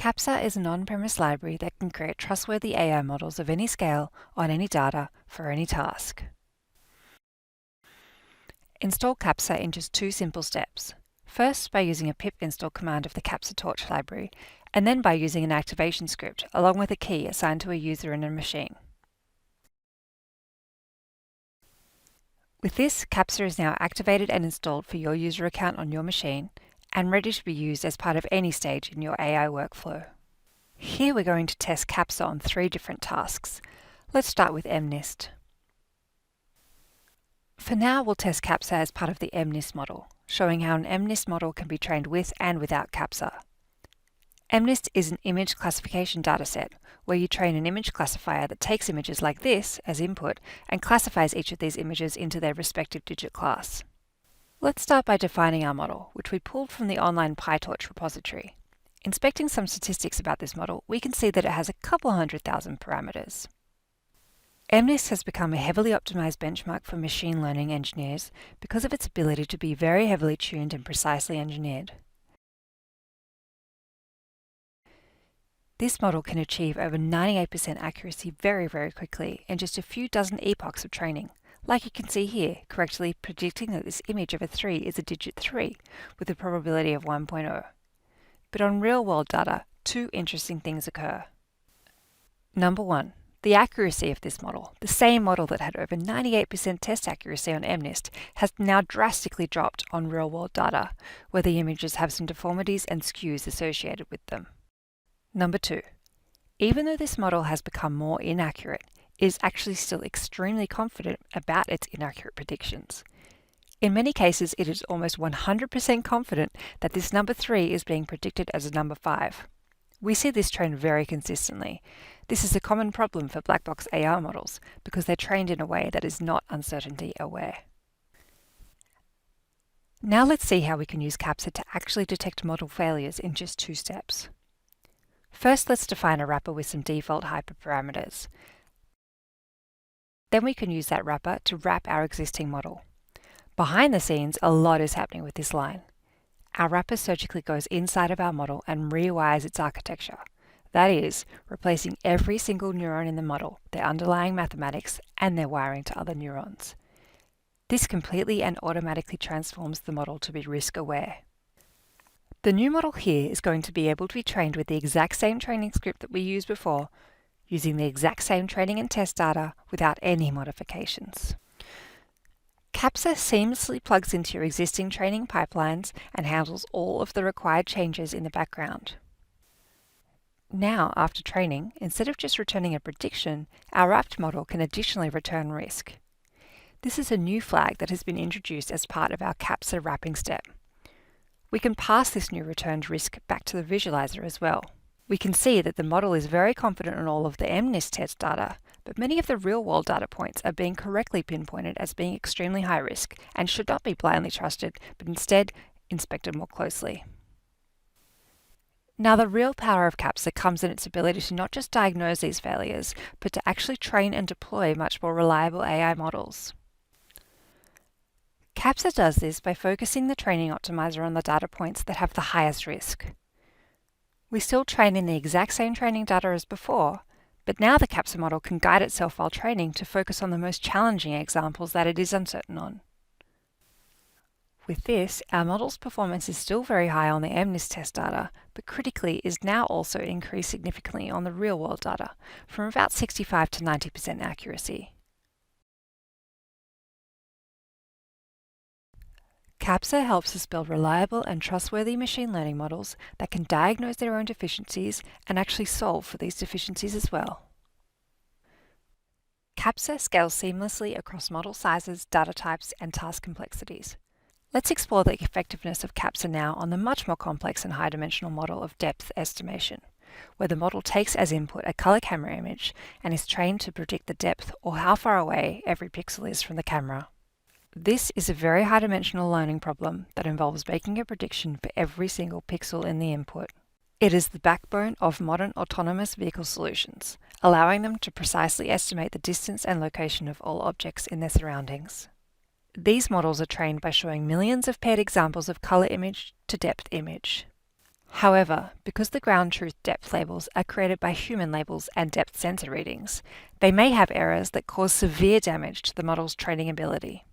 Capsa is an on-premise library that can create trustworthy AI models of any scale on any data for any task. Install Capsa in just 2 simple steps. First, by using a pip install command of the Capsa Torch library, and then by using an activation script along with a key assigned to a user in a machine. With this, Capsa is now activated and installed for your user account on your machine and ready to be used as part of any stage in your AI workflow. Here we're going to test Capsa on 3 different tasks. Let's start with MNIST. For now, we'll test Capsa as part of the MNIST model, showing how an MNIST model can be trained with and without Capsa. MNIST is an image classification dataset, where you train an image classifier that takes images like this as input and classifies each of these images into their respective digit class. Let's start by defining our model, which we pulled from the online PyTorch repository. Inspecting some statistics about this model, we can see that it has a couple 100,000 parameters. MNIST has become a heavily optimized benchmark for machine learning engineers because of its ability to be very heavily tuned and precisely engineered. This model can achieve over 98% accuracy very quickly in just a few dozen epochs of training, like you can see here, correctly predicting that this image of a 3 is a digit 3 with a probability of 1.0. But on real-world data, 2 interesting things occur. Number 1. The accuracy of this model, the same model that had over 98% test accuracy on MNIST, has now drastically dropped on real-world data, where the images have some deformities and skews associated with them. Number 2. Even though this model has become more inaccurate, it is actually still extremely confident about its inaccurate predictions. In many cases, it is almost 100% confident that this number 3 is being predicted as a number 5. We see this trend very consistently. This is a common problem for black box AI models because they're trained in a way that is not uncertainty aware. Now let's see how we can use Capsa to actually detect model failures in just 2 steps. First, let's define a wrapper with some default hyperparameters. Then we can use that wrapper to wrap our existing model. Behind the scenes, a lot is happening with this line. Our wrapper surgically goes inside of our model and rewires its architecture. That is, replacing every single neuron in the model, their underlying mathematics, and their wiring to other neurons. This completely and automatically transforms the model to be risk-aware. The new model here is going to be able to be trained with the exact same training script that we used before, using the exact same training and test data without any modifications. Capsa seamlessly plugs into your existing training pipelines and handles all of the required changes in the background. Now, after training, instead of just returning a prediction, our wrapped model can additionally return risk. This is a new flag that has been introduced as part of our Capsa wrapping step. We can pass this new returned risk back to the visualizer as well. We can see that the model is very confident on all of the MNIST test data, but many of the real-world data points are being correctly pinpointed as being extremely high risk and should not be blindly trusted, but instead inspected more closely. Now, the real power of Capsa comes in its ability to not just diagnose these failures, but to actually train and deploy much more reliable AI models. Capsa does this by focusing the training optimizer on the data points that have the highest risk. We still train in the exact same training data as before, but now the Capsa model can guide itself while training to focus on the most challenging examples that it is uncertain on. With this, our model's performance is still very high on the MNIST test data, but critically is now also increased significantly on the real-world data, from about 65 to 90% accuracy. Capsa helps us build reliable and trustworthy machine learning models that can diagnose their own deficiencies and actually solve for these deficiencies as well. Capsa scales seamlessly across model sizes, data types, and task complexities. Let's explore the effectiveness of Capsa now on the much more complex and high-dimensional model of depth estimation, where the model takes as input a color camera image and is trained to predict the depth or how far away every pixel is from the camera. This is a very high-dimensional learning problem that involves making a prediction for every single pixel in the input. It is the backbone of modern autonomous vehicle solutions, allowing them to precisely estimate the distance and location of all objects in their surroundings. These models are trained by showing millions of paired examples of color image to depth image. However, because the ground truth depth labels are created by human labels and depth sensor readings, they may have errors that cause severe damage to the model's training ability.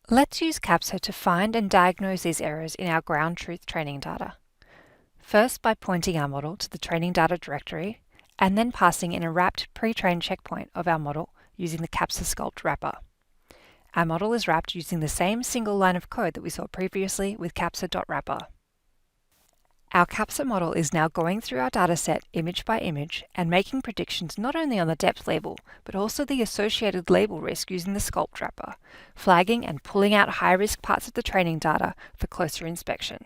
Let's use Capsa to find and diagnose these errors in our ground truth training data. First by pointing our model to the training data directory, and then passing in a wrapped pre-trained checkpoint of our model using the Capsa Sculpt wrapper. Our model is wrapped using the same single line of code that we saw previously with capsa.wrapper. Our Capsa model is now going through our dataset image by image and making predictions not only on the depth label, but also the associated label risk using the Sculpt wrapper, flagging and pulling out high-risk parts of the training data for closer inspection.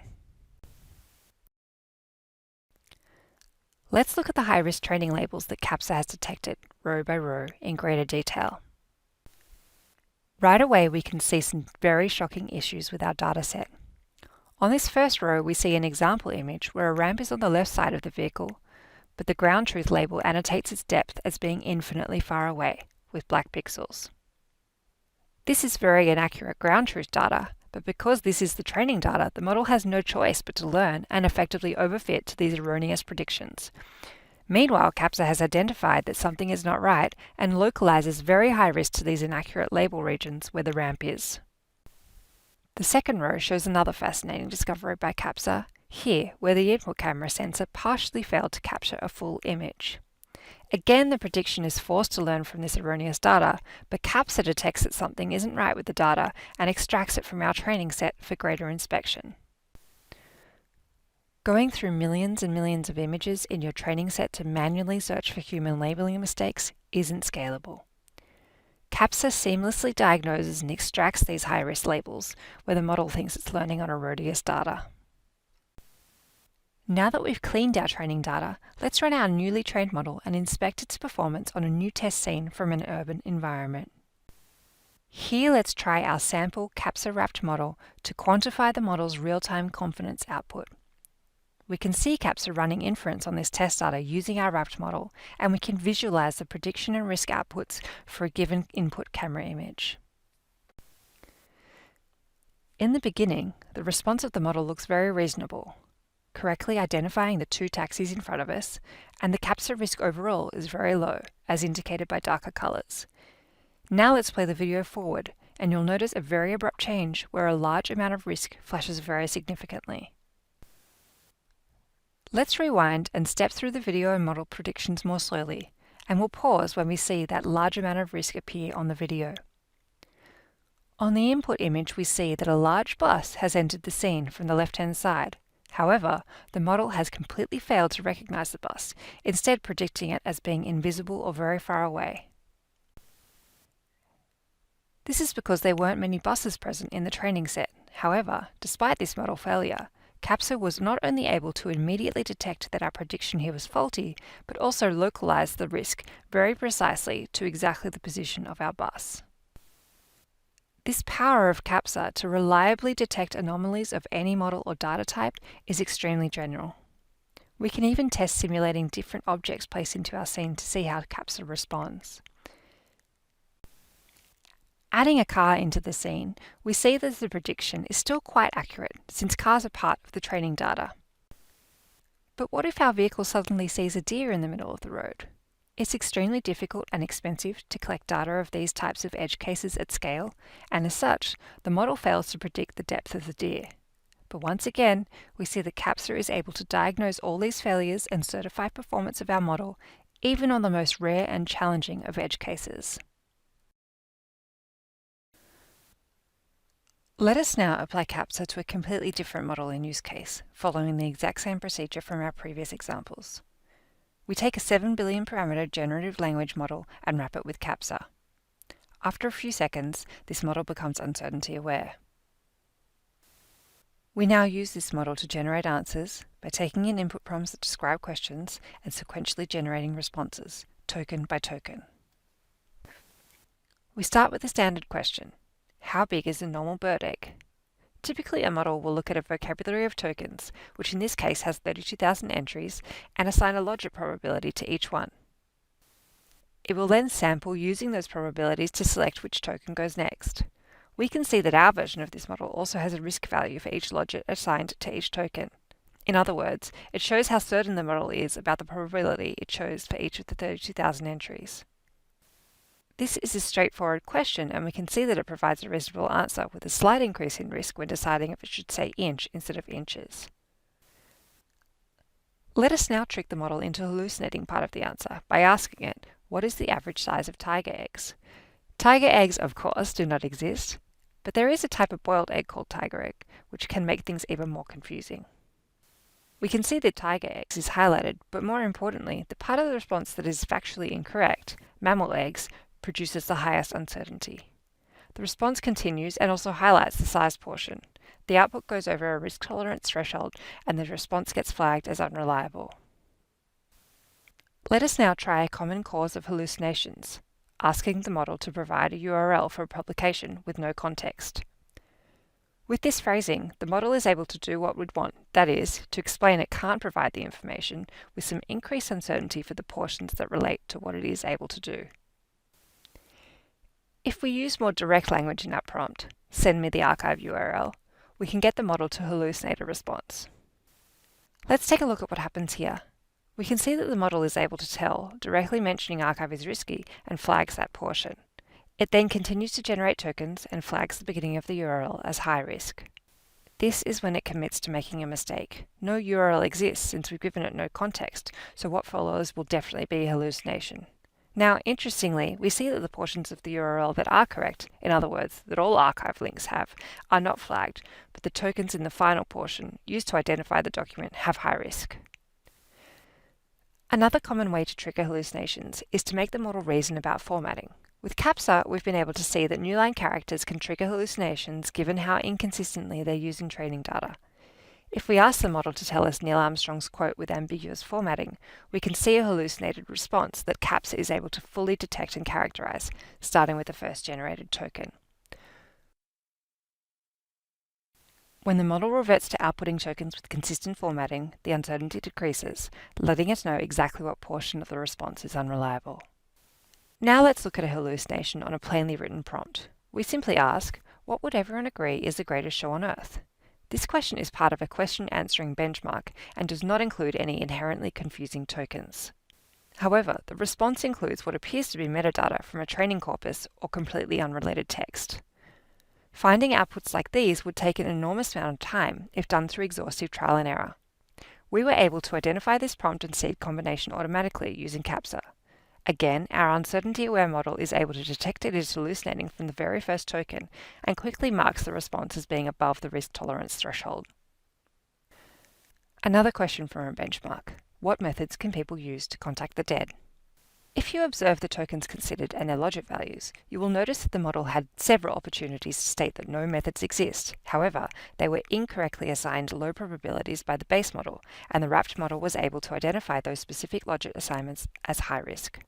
Let's look at the high-risk training labels that Capsa has detected, row by row, in greater detail. Right away, we can see some very shocking issues with our dataset. On this first row, we see an example image where a ramp is on the left side of the vehicle, but the ground truth label annotates its depth as being infinitely far away, with black pixels. This is very inaccurate ground truth data, but because this is the training data, the model has no choice but to learn and effectively overfit to these erroneous predictions. Meanwhile, Capsa has identified that something is not right and localizes very high risk to these inaccurate label regions where the ramp is. The second row shows another fascinating discovery by Capsa, here where the input camera sensor partially failed to capture a full image. Again, the prediction is forced to learn from this erroneous data, but Capsa detects that something isn't right with the data and extracts it from our training set for greater inspection. Going through millions and millions of images in your training set to manually search for human labeling mistakes isn't scalable. Capsa seamlessly diagnoses and extracts these high-risk labels where the model thinks it's learning on erroneous data. Now that we've cleaned our training data, let's run our newly trained model and inspect its performance on a new test scene from an urban environment. Here, let's try our sample Capsa-wrapped model to quantify the model's real-time confidence output. We can see Capsa running inference on this test data using our wrapped model, and we can visualize the prediction and risk outputs for a given input camera image. In the beginning, the response of the model looks very reasonable, correctly identifying the two taxis in front of us, and the Capsa risk overall is very low, as indicated by darker colors. Now let's play the video forward, and you'll notice a very abrupt change where a large amount of risk flashes very significantly. Let's rewind and step through the video and model predictions more slowly, and we'll pause when we see that large amount of risk appear on the video. On the input image, we see that a large bus has entered the scene from the left-hand side. However, the model has completely failed to recognize the bus, instead predicting it as being invisible or very far away. This is because there weren't many buses present in the training set. However, despite this model failure, Capsa was not only able to immediately detect that our prediction here was faulty, but also localize the risk very precisely to exactly the position of our bus. This power of Capsa to reliably detect anomalies of any model or data type is extremely general. We can even test simulating different objects placed into our scene to see how Capsa responds. Adding a car into the scene, we see that the prediction is still quite accurate since cars are part of the training data. But what if our vehicle suddenly sees a deer in the middle of the road? It's extremely difficult and expensive to collect data of these types of edge cases at scale, and as such, the model fails to predict the depth of the deer. But once again, we see that Capsa is able to diagnose all these failures and certify performance of our model, even on the most rare and challenging of edge cases. Let us now apply Capsa to a completely different model and use case, following the exact same procedure from our previous examples. We take a 7 billion parameter generative language model and wrap it with Capsa. After a few seconds, this model becomes uncertainty aware. We now use this model to generate answers by taking in input prompts that describe questions and sequentially generating responses, token by token. We start with the standard question. How big is a normal bird egg? Typically, a model will look at a vocabulary of tokens, which in this case has 32,000 entries, and assign a logic probability to each one. It will then sample using those probabilities to select which token goes next. We can see that our version of this model also has a risk value for each logic assigned to each token. In other words, it shows how certain the model is about the probability it chose for each of the 32,000 entries. This is a straightforward question, and we can see that it provides a reasonable answer with a slight increase in risk when deciding if it should say inch instead of inches. Let us now trick the model into hallucinating part of the answer by asking it, what is the average size of tiger eggs? Tiger eggs, of course, do not exist, but there is a type of boiled egg called tiger egg, which can make things even more confusing. We can see that tiger eggs is highlighted, but more importantly, the part of the response that is factually incorrect, mammal eggs, produces the highest uncertainty. The response continues and also highlights the size portion. The output goes over a risk tolerance threshold and the response gets flagged as unreliable. Let us now try a common cause of hallucinations, asking the model to provide a URL for a publication with no context. With this phrasing, the model is able to do what we'd want, that is, to explain it can't provide the information with some increased uncertainty for the portions that relate to what it is able to do. If we use more direct language in our prompt, send me the archive URL, we can get the model to hallucinate a response. Let's take a look at what happens here. We can see that the model is able to tell, directly mentioning archive is risky, and flags that portion. It then continues to generate tokens and flags the beginning of the URL as high risk. This is when it commits to making a mistake. No URL exists since we've given it no context, so what follows will definitely be a hallucination. Now, interestingly, we see that the portions of the URL that are correct, in other words, that all archive links have, are not flagged, but the tokens in the final portion, used to identify the document, have high risk. Another common way to trigger hallucinations is to make the model reason about formatting. With Capsa, we've been able to see that new line characters can trigger hallucinations given how inconsistently they're used in training data. If we ask the model to tell us Neil Armstrong's quote with ambiguous formatting, we can see a hallucinated response that Capsa is able to fully detect and characterize, starting with the first generated token. When the model reverts to outputting tokens with consistent formatting, the uncertainty decreases, letting us know exactly what portion of the response is unreliable. Now let's look at a hallucination on a plainly written prompt. We simply ask, what would everyone agree is the greatest show on Earth? This question is part of a question answering benchmark and does not include any inherently confusing tokens. However, the response includes what appears to be metadata from a training corpus or completely unrelated text. Finding outputs like these would take an enormous amount of time if done through exhaustive trial and error. We were able to identify this prompt and seed combination automatically using Capsa. Again, our uncertainty-aware model is able to detect it is hallucinating from the very first token and quickly marks the response as being above the risk tolerance threshold. Another question from a benchmark. What methods can people use to contact the dead? If you observe the tokens considered and their logic values, you will notice that the model had several opportunities to state that no methods exist. However, they were incorrectly assigned low probabilities by the base model, and the wrapped model was able to identify those specific logic assignments as high risk.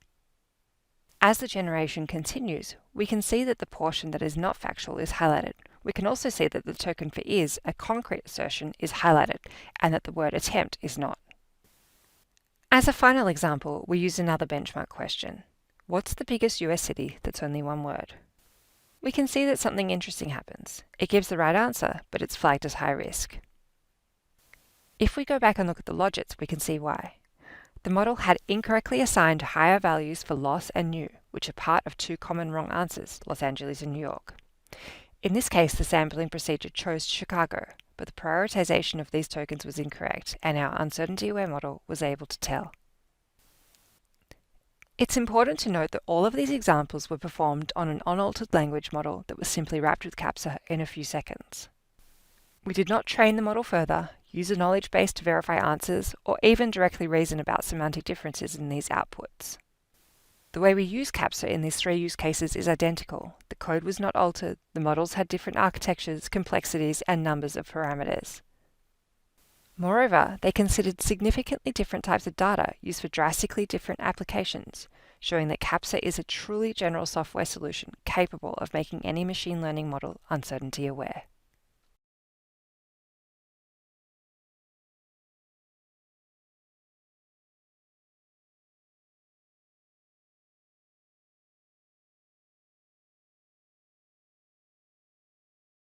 As the generation continues, we can see that the portion that is not factual is highlighted. We can also see that the token for is, a concrete assertion, is highlighted, and that the word attempt is not. As a final example, we use another benchmark question. What's the biggest US city that's only one word? We can see that something interesting happens. It gives the right answer, but it's flagged as high risk. If we go back and look at the logics, we can see why. The model had incorrectly assigned higher values for Los and New, which are part of two common wrong answers, Los Angeles and New York. In this case, the sampling procedure chose Chicago, but the prioritization of these tokens was incorrect, and our uncertainty-aware model was able to tell. It's important to note that all of these examples were performed on an unaltered language model that was simply wrapped with Capsa in a few seconds. We did not train the model further, use a knowledge base to verify answers, or even directly reason about semantic differences in these outputs. The way we use Capsa in these three use cases is identical. The code was not altered, the models had different architectures, complexities, and numbers of parameters. Moreover, they considered significantly different types of data used for drastically different applications, showing that Capsa is a truly general software solution capable of making any machine learning model uncertainty aware.